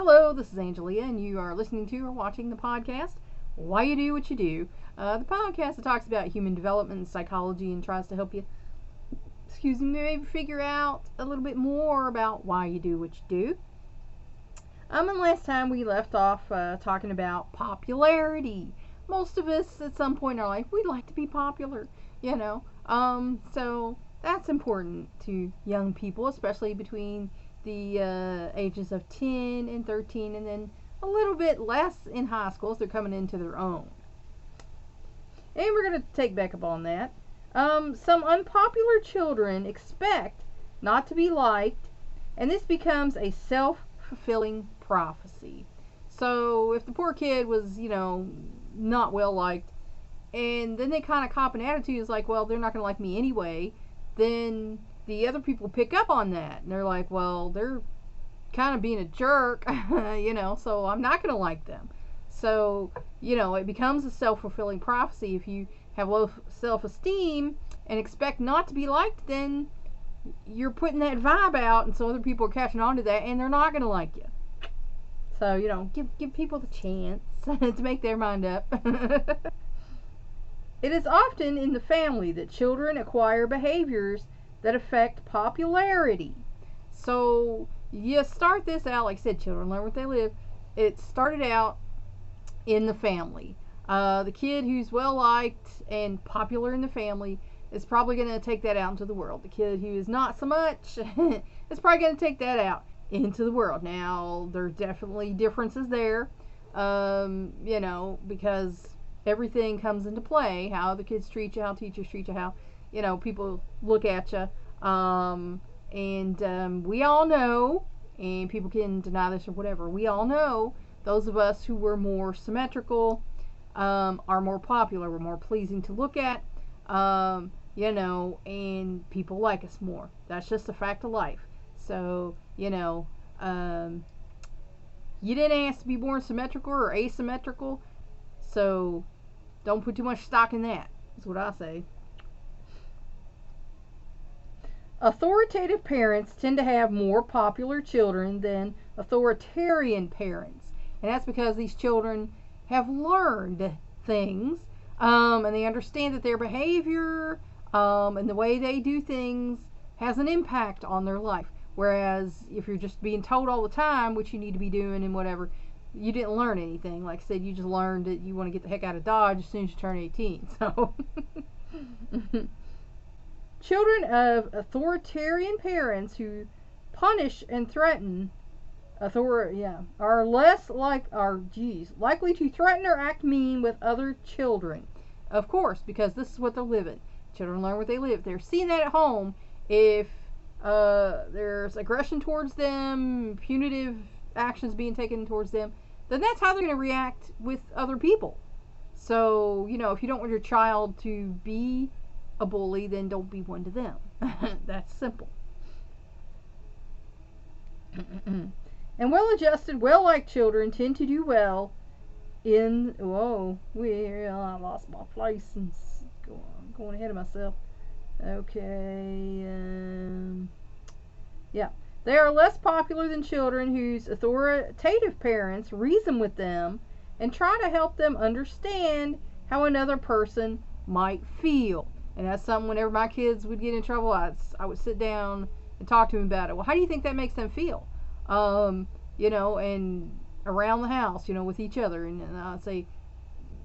Hello, this is Angelia, and you are listening to or watching the podcast, Why You Do What You Do. The podcast that talks about human development and psychology and tries to help you, maybe figure out a little bit more about why you do what you do. And last time we left off talking about popularity. Most of us at some point in our life, we'd like to be popular, you know. So that's important to young people, especially between the ages of 10 and 13, and then a little bit less in high school as they're coming into their own. And we're going to take back up on that. Some unpopular children expect not to be liked, and this becomes a self-fulfilling prophecy. So if the poor kid was, not well liked, and then they kind of cop an attitude is like, well, they're not going to like me anyway, then the other people pick up on that, and they're like, well, they're kind of being a jerk, so I'm not going to like them. So, it becomes a self-fulfilling prophecy. If you have low self-esteem and expect not to be liked, then you're putting that vibe out, and so other people are catching on to that, and they're not going to like you. So, give people the chance to make their mind up. It is often in the family that children acquire behaviors that affect popularity. So you start this out, like I said, children learn what they live. It started out in the family. The kid who's well liked and popular in the family is probably going to take that out into the world. The kid who is not so much is probably going to take that out into the world. Now, there's definitely differences there, because everything comes into play. How the kids treat you, how teachers treat you, how people look at you, and we all know, and people can deny this or whatever, we all know those of us who were more symmetrical are more popular, we're more pleasing to look at, and people like us more. That's just a fact of life. So, you didn't ask to be born symmetrical or asymmetrical, so don't put too much stock in that. That's what I say. Authoritative parents tend to have more popular children than authoritarian parents. And that's because these children have learned things, and they understand that their behavior and the way they do things has an impact on their life. Whereas if you're just being told all the time what you need to be doing and whatever, you didn't learn anything. Like I said, you just learned that you want to get the heck out of Dodge as soon as you turn 18. So children of authoritarian parents who punish and threaten are likely to threaten or act mean with other children. Of course, because this is what they're living. Children learn what they live. They're seeing that at home. If there's aggression towards them, punitive actions being taken towards them, then that's how they're going to react with other people. So, if you don't want your child to be a bully, then don't be one to them. That's simple. And well-adjusted, well-liked children tend to do well in... I lost my place and going ahead of myself. Okay, They are less popular than children whose authoritative parents reason with them and try to help them understand how another person might feel. And that's something whenever my kids would get in trouble, I would sit down and talk to them about it. Well, how do you think that makes them feel? And around the house, with each other. And I'd say,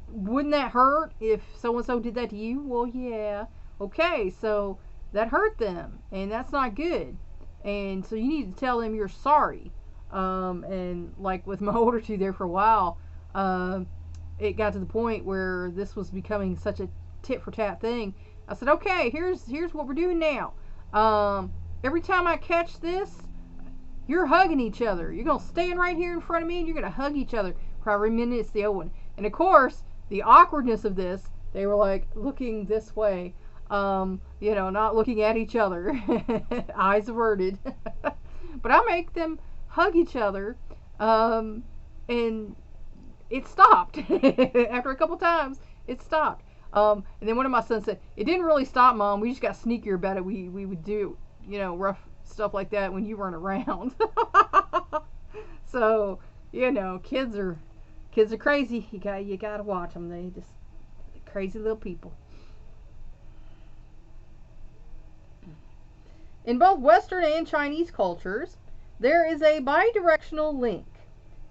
wouldn't that hurt if so-and-so did that to you? Well, yeah. Okay, so that hurt them, and that's not good. And so you need to tell them you're sorry. And like with my older two there for a while, it got to the point where this was becoming such a tit for tat thing. I said, okay, here's what we're doing now. Every time I catch this, you're hugging each other. You're going to stand right here in front of me and you're going to hug each other for every minute it's the old one. And of course, the awkwardness of this, they were like looking this way. Not looking at each other, eyes averted. But I make them hug each other, and it stopped. After a couple times, it stopped. And then one of my sons said, "It didn't really stop, Mom. We just got sneakier about it. We would do, rough stuff like that when you weren't around." So, kids are crazy. You gotta watch them. They just crazy little people. In both Western and Chinese cultures, there is a bidirectional link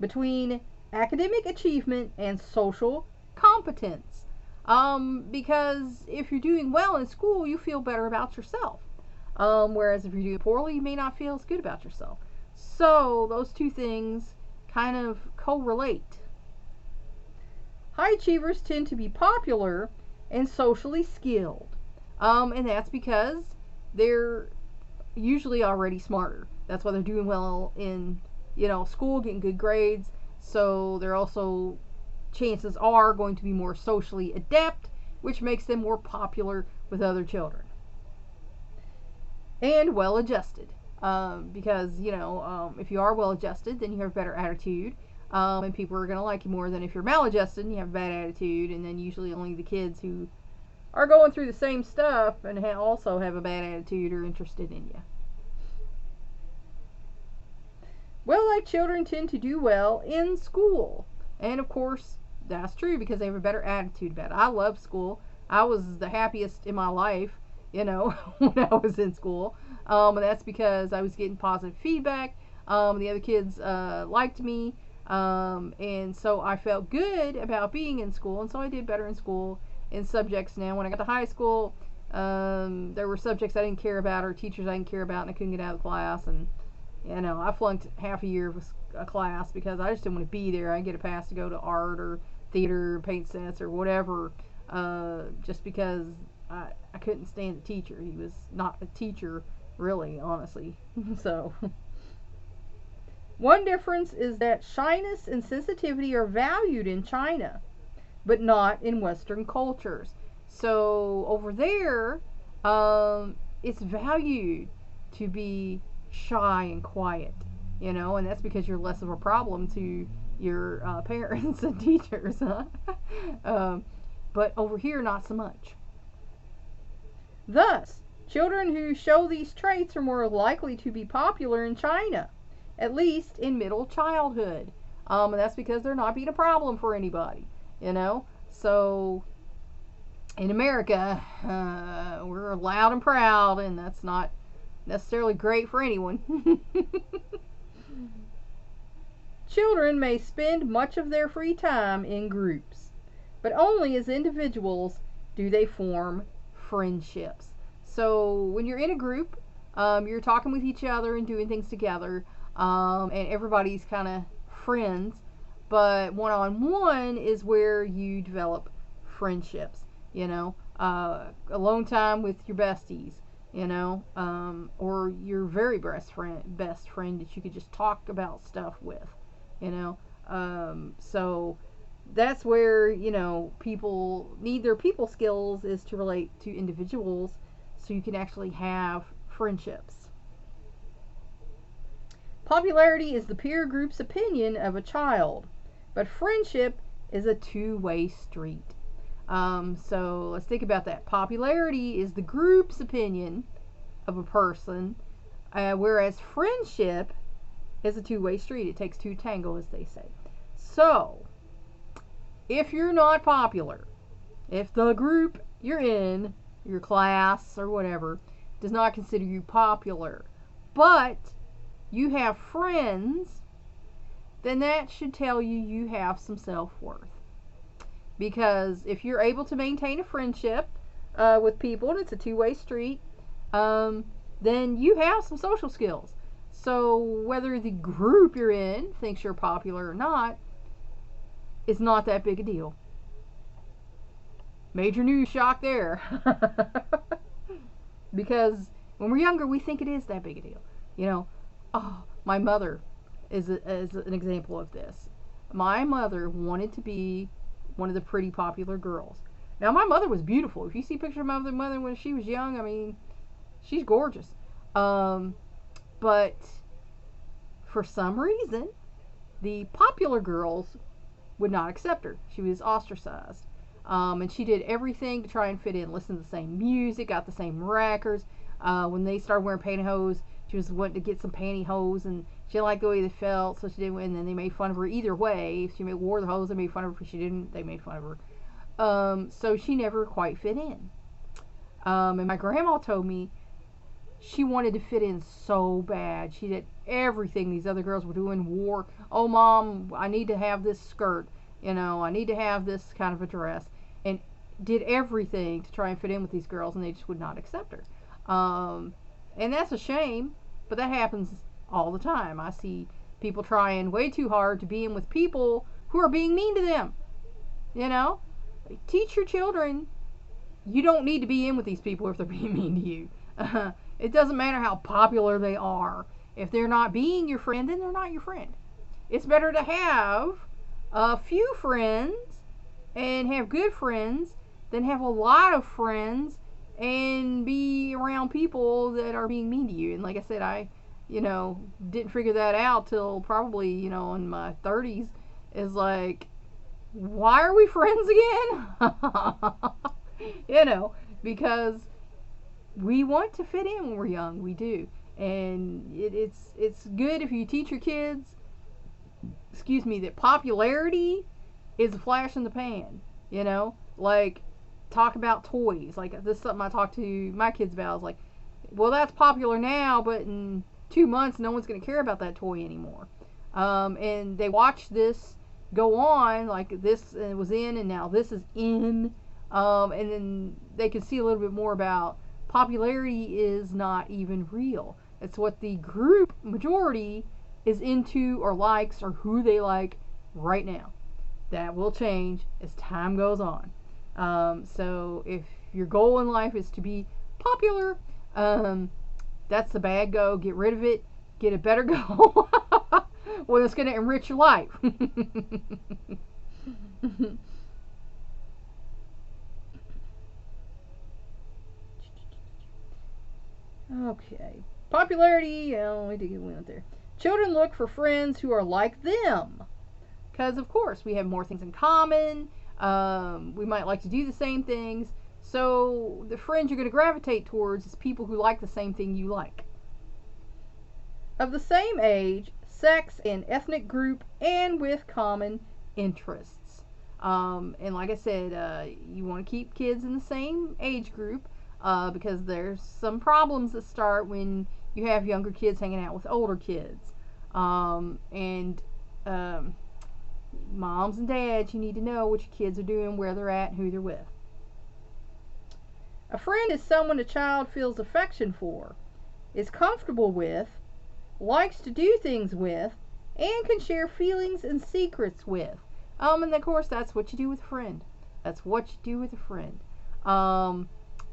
between academic achievement and social competence. Because if you're doing well in school, you feel better about yourself. Whereas if you're doing poorly, you may not feel as good about yourself. So those two things kind of correlate. High achievers tend to be popular and socially skilled. And that's because they're usually already smarter. That's why they're doing well in, school, getting good grades. So they're also, chances are, going to be more socially adept, which makes them more popular with other children. And well adjusted. Because, if you are well adjusted, then you have a better attitude. And people are going to like you more than if you're maladjusted and you have a bad attitude. And then usually only the kids who are going through the same stuff and also have a bad attitude are interested in you. Well-liked children tend to do well in school. And of course, that's true because they have a better attitude about it. I love school. I was the happiest in my life, when I was in school. And that's because I was getting positive feedback. The other kids liked me. And so I felt good about being in school. And so I did better in school in subjects. Now, when I got to high school, there were subjects I didn't care about or teachers I didn't care about, and I couldn't get out of the class. And I flunked half a year of a class because I just didn't want to be there. I didn't get a pass to go to art or theater, paint sets or whatever, just because I couldn't stand the teacher. He was not a teacher, really, honestly. So, one difference is that shyness and sensitivity are valued in China, but not in Western cultures. So, over there, it's valued to be shy and quiet, and that's because you're less of a problem to your parents and teachers, huh? But over here, not so much. Thus, children who show these traits are more likely to be popular in China, at least in middle childhood. And that's because they're not being a problem for anybody, So, in America, we're loud and proud, and that's not necessarily great for anyone. Children may spend much of their free time in groups, but only as individuals do they form friendships. So when you're in a group, you're talking with each other and doing things together, and everybody's kind of friends, but one-on-one is where you develop friendships, alone time with your besties, or your very best friend that you could just talk about stuff with, so that's where, people need their people skills is to relate to individuals so you can actually have friendships. Popularity is the peer group's opinion of a child, but friendship is a two-way street. So let's think about that. Popularity is the group's opinion of a person, whereas friendship is a two-way street. It takes two to tango, as they say. So, if you're not popular, if the group you're in, your class or whatever, does not consider you popular, but you have friends, then that should tell you you have some self-worth. Because if you're able to maintain a friendship with people, and it's a two-way street, then you have some social skills. So whether the group you're in thinks you're popular or not, is not that big a deal. Major news shock there. Because when we're younger, we think it is that big a deal. My mother is an example of this. My mother wanted to be one of the pretty popular girls. Now, my mother was beautiful. If you see pictures of my mother when she was young, I mean, she's gorgeous. But for some reason, the popular girls would not accept her. She was ostracized. And she did everything to try and fit in. Listened to the same music, got the same records. When they started wearing pantyhose, she she was wanting to get some pantyhose, and she didn't like the way they felt, so she didn't. And then they made fun of her either way. If she wore the hose, they made fun of her. If she didn't, they made fun of her. So she never quite fit in. And my grandma told me she wanted to fit in so bad. She did everything these other girls were doing. Wore, oh mom, I need to have this skirt. I need to have this kind of a dress, and did everything to try and fit in with these girls, and they just would not accept her. And that's a shame, but that happens all the time. I see people trying way too hard to be in with people who are being mean to them. Teach your children you don't need to be in with these people if they're being mean to you. It doesn't matter how popular they are. If they're not being your friend, then they're not your friend. It's better to have a few friends and have good friends than have a lot of friends and be around people that are being mean to you. And like I said, I didn't figure that out till probably in my 30s. Is like, why are we friends again? Because we want to fit in when we're young. We do. And it's good if you teach your kids, that popularity is a flash in the pan. Like, talk about toys. Like, this is something I talk to my kids about. I was like, well, that's popular now, but in 2 months, no one's going to care about that toy anymore. And they watch this go on, like this was in and now this is in. And then they can see a little bit more about popularity is not even real. It's what the group majority is into or likes, or who they like right now. That will change as time goes on. So if your goal in life is to be popular, that's a bad go. Get rid of it. Get a better goal. Well, it's going to enrich your life. Okay. Popularity, we went there. Children look for friends who are like them. Because, of course, we have more things in common. We might like to do the same things. So, the friends you're going to gravitate towards is people who like the same thing you like. Of the same age, sex, and ethnic group, and with common interests. And like I said, you want to keep kids in the same age group. Because there's some problems that start when you have younger kids hanging out with older kids. And moms and dads, you need to know what your kids are doing, where they're at, and who they're with. A friend is someone a child feels affection for, is comfortable with, likes to do things with, and can share feelings and secrets with. And of course, that's what you do with a friend. That's what you do with a friend.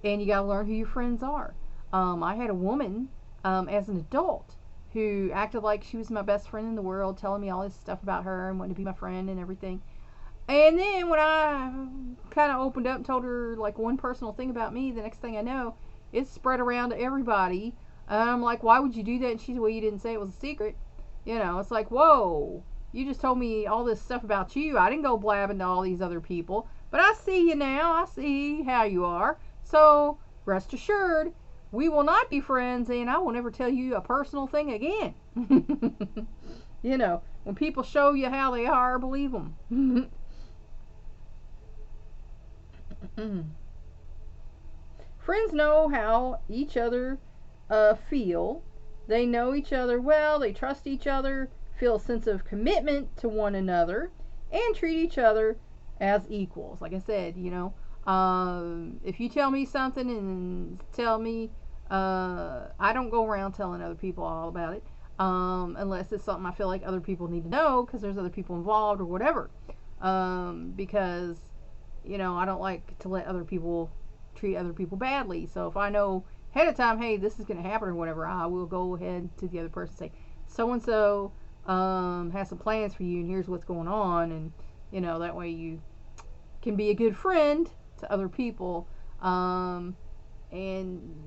And you gotta learn who your friends are. I had a woman, as an adult, who acted like she was my best friend in the world, telling me all this stuff about her and wanting to be my friend and everything. And then when I kind of opened up and told her like one personal thing about me, the next thing I know, it's spread around to everybody. And I'm like, why would you do that? And she said, well, you didn't say it was a secret. It's like, whoa, you just told me all this stuff about you. I didn't go blabbing to all these other people. But I see you now. I see how you are. So, rest assured, we will not be friends, and I will never tell you a personal thing again. When people show you how they are, believe them. Friends know how each other feel. They know each other well, they trust each other, feel a sense of commitment to one another, and treat each other as equals. Like I said, if you tell me something and tell me, I don't go around telling other people all about it, unless it's something I feel like other people need to know because there's other people involved or whatever. Because, I don't like to let other people treat other people badly. So if I know ahead of time, hey, this is going to happen or whatever, I will go ahead to the other person and say, so-and-so has some plans for you and here's what's going on. And, that way you can be a good friend to other people. And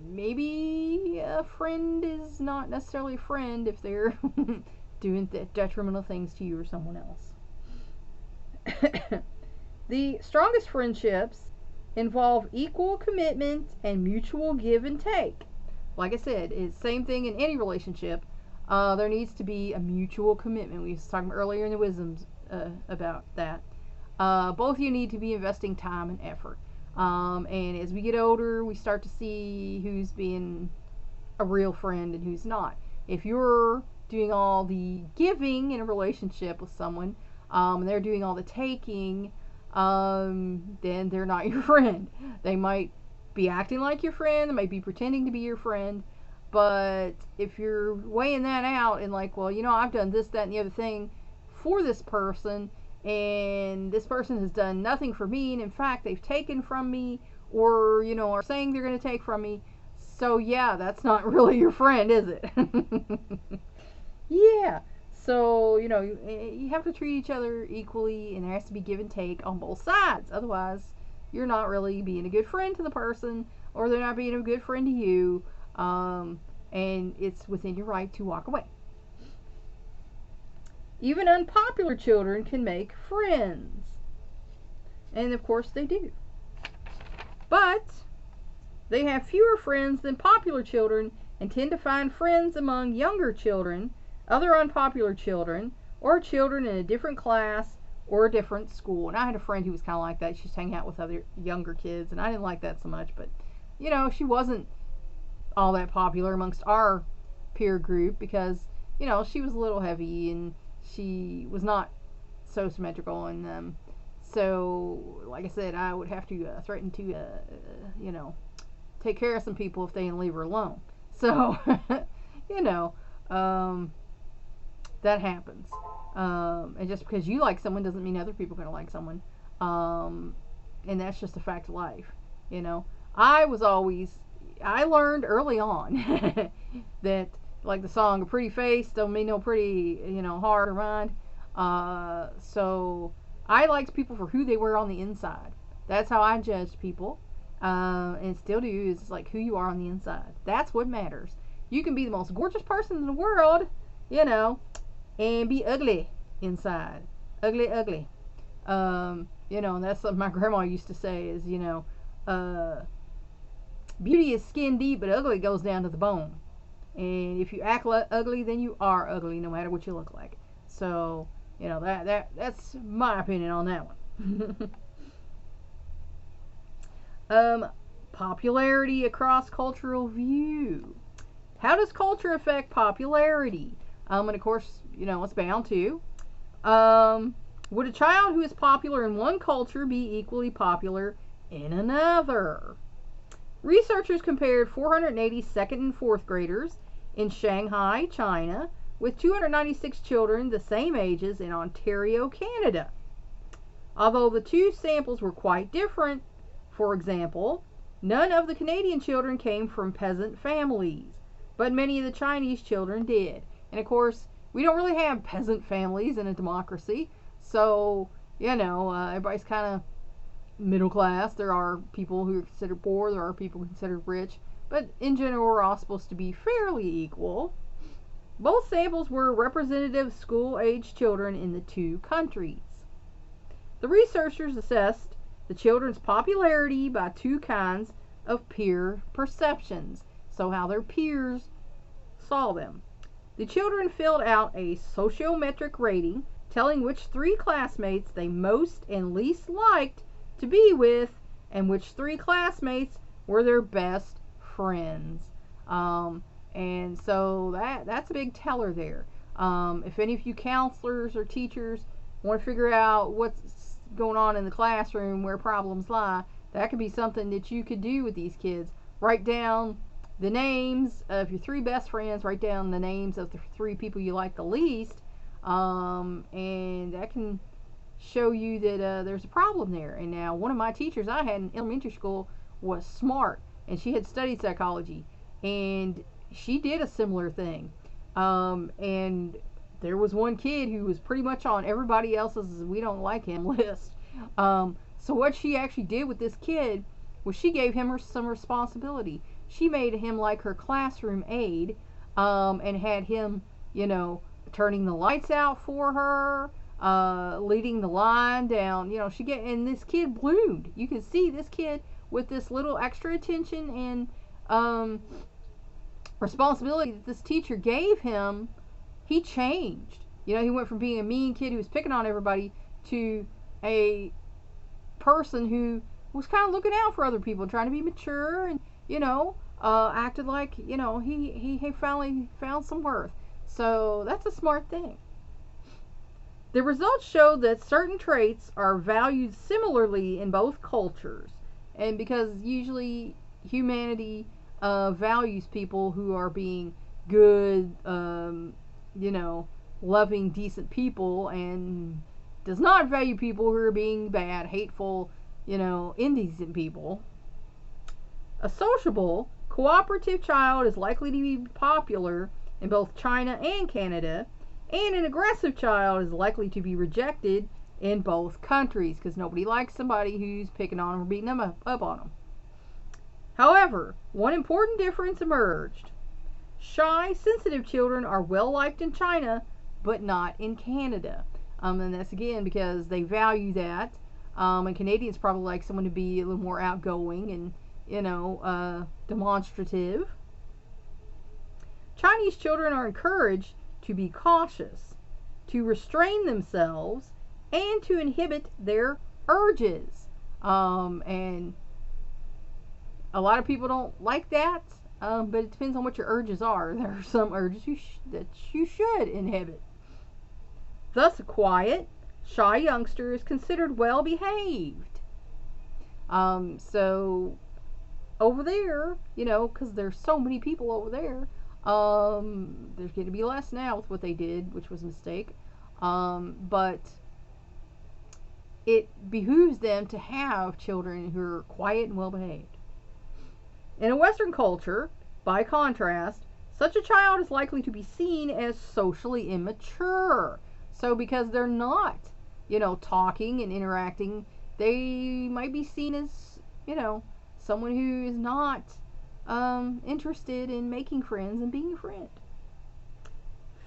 maybe a friend is not necessarily a friend if they're doing detrimental things to you or someone else. The strongest friendships involve equal commitment and mutual give and take. like I said, it's the same thing in any relationship. There needs to be a mutual commitment. We was talking earlier in the wisdoms about that. Both of you need to be investing time and effort. And as we get older, we start to see who's being a real friend and who's not. If you're doing all the giving in a relationship with someone, and they're doing all the taking, then they're not your friend. They might be acting like your friend, they might be pretending to be your friend, but if you're weighing that out and like, well, I've done this, that, and the other thing for this person, and this person has done nothing for me, and in fact, they've taken from me, or, are saying they're going to take from me, so yeah, that's not really your friend, is it? Yeah. So, you have to treat each other equally, and there has to be give and take on both sides. Otherwise, you're not really being a good friend to the person, or they're not being a good friend to you, and it's within your right to walk away. Even unpopular children can make friends. And of course they do. But they have fewer friends than popular children and tend to find friends among younger children, other unpopular children, or children in a different class or a different school. And I had a friend who was kind of like that. She was hanging out with other younger kids, and I didn't like that so much. But, she wasn't all that popular amongst our peer group because, she was a little heavy and she was not so symmetrical. And so, like I said, I would have to threaten to, take care of some people if they didn't leave her alone. So, that happens. And just because you like someone doesn't mean other people are going to like someone. And that's just a fact of life. I learned early on that, like the song, a pretty face don't mean no pretty, heart or mind. So I liked people for who they were on the inside. That's how I judged people. And still do, is like who you are on the inside. That's what matters. You can be the most gorgeous person in the world, and be ugly inside. Ugly, ugly. And that's something my grandma used to say is, beauty is skin deep, but ugly goes down to the bone. And if you act ugly, then you are ugly, no matter what you look like. So, that's my opinion on that one. Popularity across cultural view. How does culture affect popularity? And of course, it's bound to. Would a child who is popular in one culture be equally popular in another? Researchers compared 480 second and fourth graders in Shanghai, China, with 296 children the same ages in Ontario, Canada. Although the two samples were quite different, for example, none of the Canadian children came from peasant families, but many of the Chinese children did. And of course, we don't really have peasant families in a democracy, so, everybody's kind of middle class. There are people who are considered poor, there are people considered rich, but in general, we're all supposed to be fairly equal. Both samples were representative school-age children in the two countries. The researchers assessed the children's popularity by two kinds of peer perceptions, so how their peers saw them. The children filled out a sociometric rating telling which three classmates they most and least liked to be with and which three classmates were their best friends. And so that's a big teller there. If any of you counselors or teachers want to figure out what's going on in the classroom, where problems lie, that could be something that you could do with these kids. Write down the names of your three best friends, write down the names of the three people you like the least, and that can show you that there's a problem there. And now, one of my teachers I had in elementary school was smart, and she had studied psychology, and she did a similar thing. And there was one kid who was pretty much on everybody else's "we don't like him" list. So what she actually did with this kid was she gave him some responsibility. She made him like her classroom aide, and had him, turning the lights out for her, leading the line down. And this kid bloomed. You can see this kid with this little extra attention and responsibility that this teacher gave him, he changed. You know, he went from being a mean kid who was picking on everybody to a person who was kind of looking out for other people, trying to be mature, and acted like he finally found some worth. So that's a smart thing. The results show that certain traits are valued similarly in both cultures, and because usually humanity values people who are being good, loving, decent people, and does not value people who are being bad, hateful, indecent people. A sociable, cooperative child is likely to be popular in both China and Canada, and an aggressive child is likely to be rejected in both countries because nobody likes somebody who's picking on them or beating them up on them. However, one important difference emerged. Shy, sensitive children are well liked in China, but not in Canada. And that's again because they value that. And Canadians probably like someone to be a little more outgoing and, demonstrative. Chinese children are encouraged to be cautious, to restrain themselves, and to inhibit their urges. And a lot of people don't like that, but it depends on what your urges are. There are some urges that you should inhibit. Thus, a quiet, shy youngster is considered well behaved. So over there, because there's so many people over there, there's going to be less now with what they did, which was a mistake. But it behooves them to have children who are quiet and well behaved. In a Western culture, by contrast, such a child is likely to be seen as socially immature. So because they're not, talking and interacting, they might be seen as, someone who is not interested in making friends and being a friend.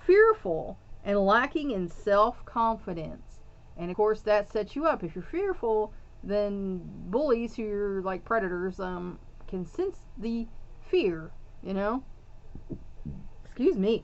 Fearful and lacking in self-confidence. And of course that sets you up. If you're fearful, then bullies who are like predators can sense the fear, Excuse me.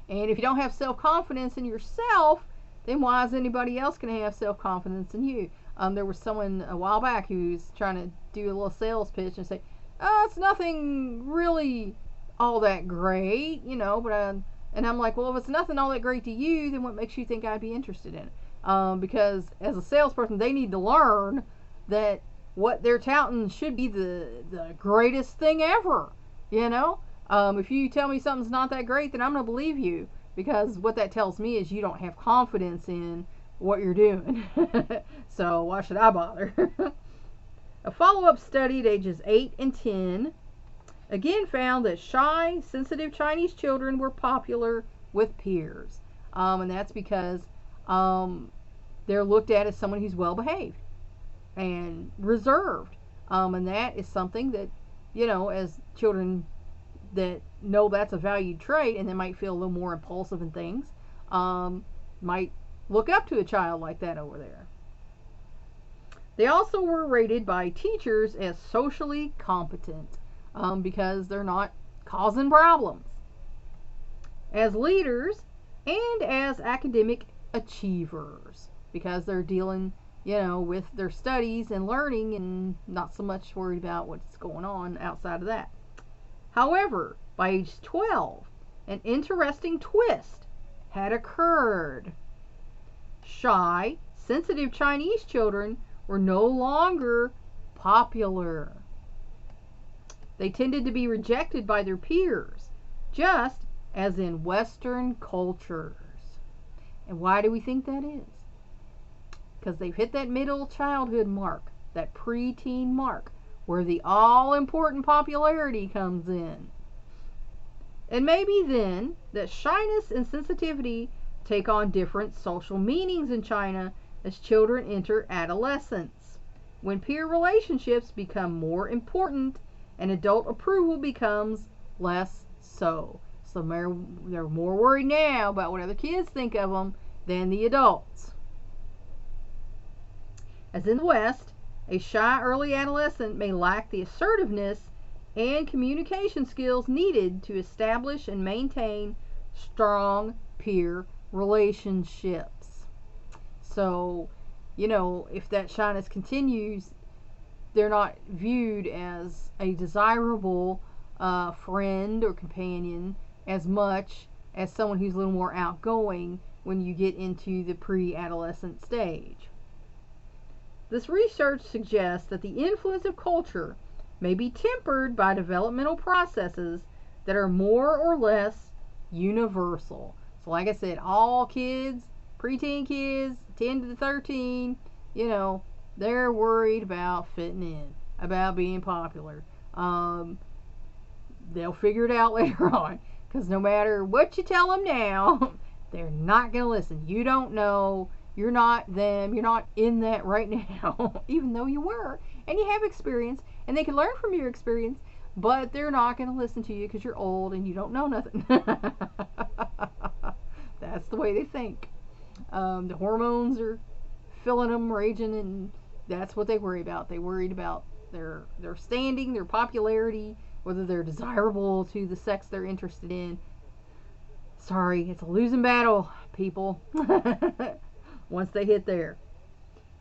And if you don't have self-confidence in yourself, then why is anybody else going to have self-confidence in you? There was someone a while back who was trying to do a little sales pitch and say, "Oh, it's nothing really all that great, but and I'm like, well, if it's nothing all that great to you, then what makes you think I'd be interested in it? Because as a salesperson, they need to learn that what they're touting should be the greatest thing ever, If you tell me something's not that great, then I'm going to believe you, because what that tells me is you don't have confidence in what you're doing. So why should I bother? A follow-up study at ages 8 and 10 again found that shy, sensitive Chinese children were popular with peers. And that's because they're looked at as someone who's well behaved and reserved. And that is something that, as children that know that's a valued trait and they might feel a little more impulsive in things, might look up to a child like that over there. They also were rated by teachers as socially competent because they're not causing problems, as leaders, and as academic achievers because they're dealing, with their studies and learning and not so much worried about what's going on outside of that. However, by age 12, an interesting twist had occurred. Shy, sensitive Chinese children were no longer popular. They tended to be rejected by their peers, just as in Western cultures. And why do we think that is? Because they've hit that middle childhood mark, that preteen mark, where the all-important popularity comes in. And maybe then that shyness and sensitivity take on different social meanings in China as children enter adolescence, when peer relationships become more important and adult approval becomes less so. So they're more worried now about what other kids think of them than the adults. As in the West, a shy early adolescent may lack the assertiveness and communication skills needed to establish and maintain strong peer relationships. So, if that shyness continues, they're not viewed as a desirable friend or companion as much as someone who's a little more outgoing when you get into the pre-adolescent stage. This research suggests that the influence of culture may be tempered by developmental processes that are more or less universal. So like I said, all kids, preteen kids, 10 to 13, they're worried about fitting in, about being popular. They'll figure it out later on, because no matter what you tell them now, they're not going to listen. You don't know. You're not them. You're not in that right now, even though you were. And you have experience, and they can learn from your experience, but they're not going to listen to you because you're old and you don't know nothing. That's the way they think. The hormones are filling them, raging, and that's what they worry about. They worried about their standing, their popularity, whether they're desirable to the sex they're interested in. Sorry, it's a losing battle, people, once they hit there.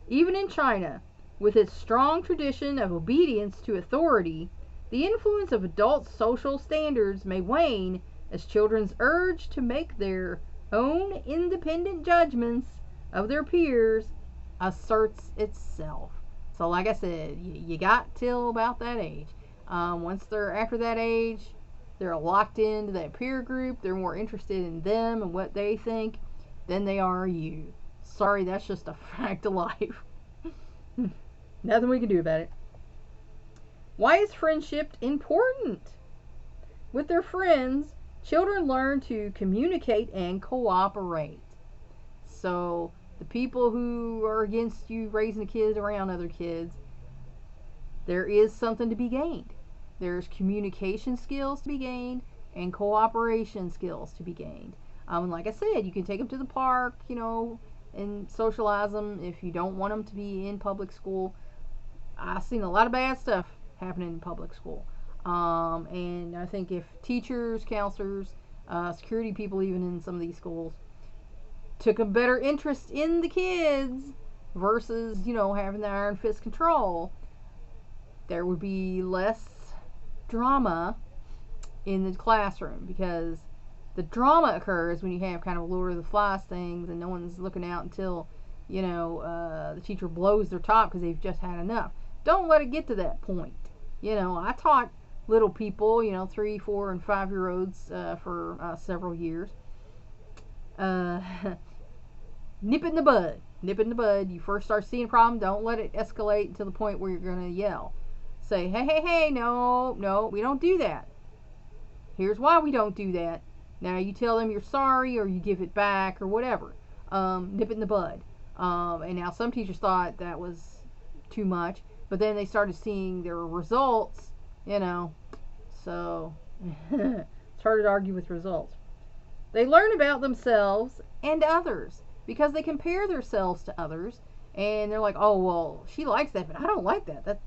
Even in China, with its strong tradition of obedience to authority, the influence of adult social standards may wane as children's urge to make their own independent judgments of their peers asserts itself. So like I said, you got till about that age. Once they're after that age, they're locked into that peer group. They're more interested in them and what they think than they are you. Sorry, that's just a fact of life. Nothing we can do about it. Why is friendship important? With their friends, children learn to communicate and cooperate. So the people who are against you raising the kids around other kids, there is something to be gained. There's communication skills to be gained and cooperation skills to be gained. Like I said, you can take them to the park, and socialize them if you don't want them to be in public school. I've seen a lot of bad stuff happening in public school. And I think if teachers, counselors, security people even in some of these schools took a better interest in the kids versus, having the iron fist control, there would be less drama in the classroom, because the drama occurs when you have kind of Lord of the Flies things and no one's looking out until, the teacher blows their top because they've just had enough. Don't let it get to that point. I taught little people, 3, 4, and 5-year-olds for several years. Nip it in the bud. Nip it in the bud. You first start seeing a problem, don't let it escalate to the point where you're going to yell. Say, hey, no, we don't do that. Here's why we don't do that. Now you tell them you're sorry or you give it back or whatever. Nip it in the bud. And now some teachers thought that was too much, but then they started seeing their results, so it's hard to argue with results. They learn about themselves and others because they compare themselves to others, and they're like, oh, well, she likes that, but I don't like that. That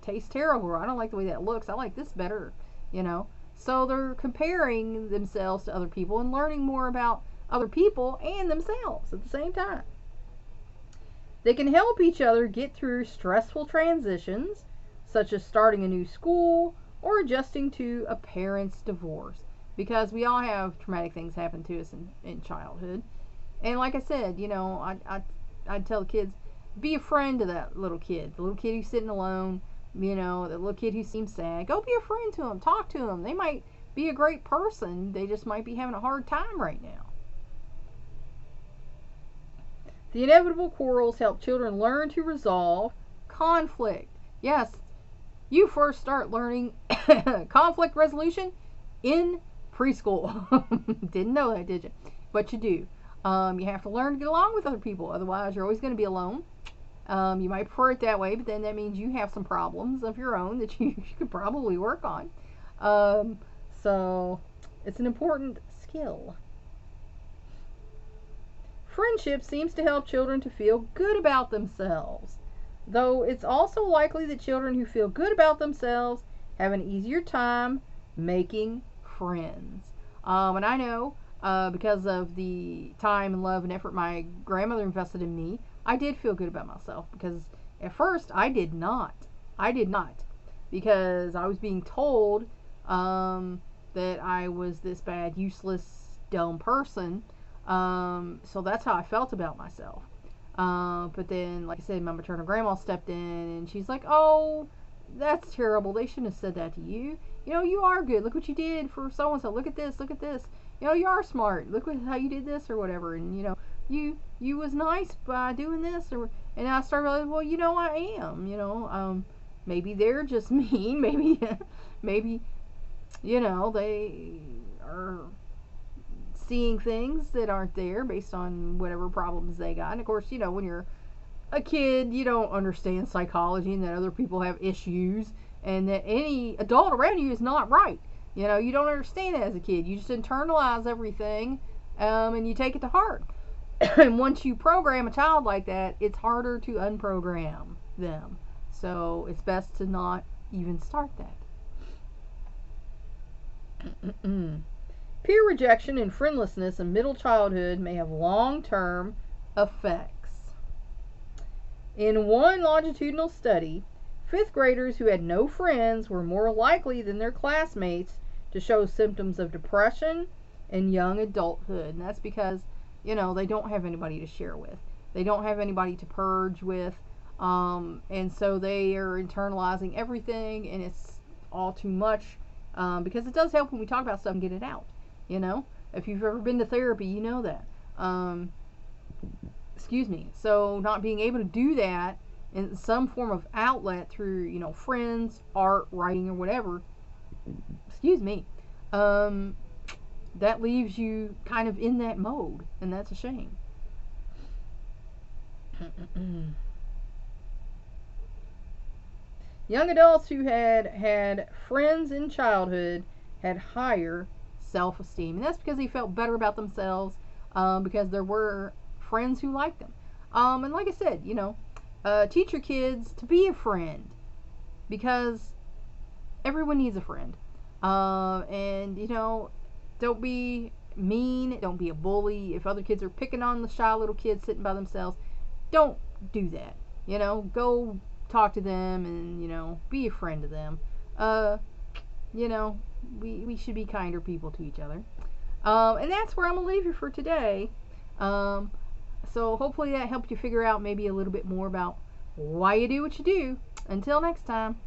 tastes terrible, or I don't like the way that looks. I like this better, So they're comparing themselves to other people and learning more about other people and themselves at the same time. They can help each other get through stressful transitions, such as starting a new school or adjusting to a parent's divorce, because we all have traumatic things happen to us in childhood. And like I said, I'd tell the kids, be a friend to that little kid, the little kid who's sitting alone, the little kid who seems sad. Go be a friend to them, talk to them. They might be a great person, they just might be having a hard time right now. The inevitable quarrels help children learn to resolve conflict. Yes, you first start learning conflict resolution in preschool. Didn't know that, did you? But you do. You have to learn to get along with other people. Otherwise, you're always going to be alone. You might prefer it that way, but then that means you have some problems of your own that you could probably work on. So it's an important skill. Friendship seems to help children to feel good about themselves, though it's also likely that children who feel good about themselves have an easier time making friends. And I know because of the time and love and effort my grandmother invested in me, I did feel good about myself, because at first I did not. I did not. Because I was being told that I was this bad, useless, dumb person. So that's how I felt about myself. But then, like I said, my maternal grandma stepped in and she's like, "Oh, that's terrible. They shouldn't have said that to you. You know, you are good. Look what you did for so and so. Look at this. Look at this. You know, you are smart. Look how you did this or whatever. And you know, you was nice by doing this." And I started realizing, well, you know, I am. You know, maybe they're just mean. Maybe you know, they are seeing things that aren't there based on whatever problems they got. And of course, you know, when you're a kid, you don't understand psychology and that other people have issues and that any adult around you is not right. You know, you don't understand it as a kid. You just internalize everything and you take it to heart. And once you program a child like that, it's harder to unprogram them. So it's best to not even start that. Peer rejection and friendlessness in middle childhood may have long-term effects. In one longitudinal study, fifth graders who had no friends were more likely than their classmates to show symptoms of depression in young adulthood. And that's because, you know, they don't have anybody to share with. They don't have anybody to purge with. And so they are internalizing everything, and it's all too much. Because it does help when we talk about stuff and get it out. You know, if you've ever been to therapy, you know that. Excuse me. So not being able to do that in some form of outlet through, you know, friends, art, writing, or whatever. Excuse me. That leaves you kind of in that mode, and that's a shame. Young adults who had friends in childhood had higher self-esteem, and that's because they felt better about themselves, because there were friends who liked them. And like I said, you know, teach your kids to be a friend, because everyone needs a friend. And you know, don't be mean, don't be a bully. If other kids are picking on the shy little kids sitting by themselves, don't do that. You know, go talk to them and, you know, be a friend to them. You know, we should be kinder people to each other. And that's where I'm going to leave you for today. So hopefully that helped you figure out maybe a little bit more about why you do what you do. Until next time.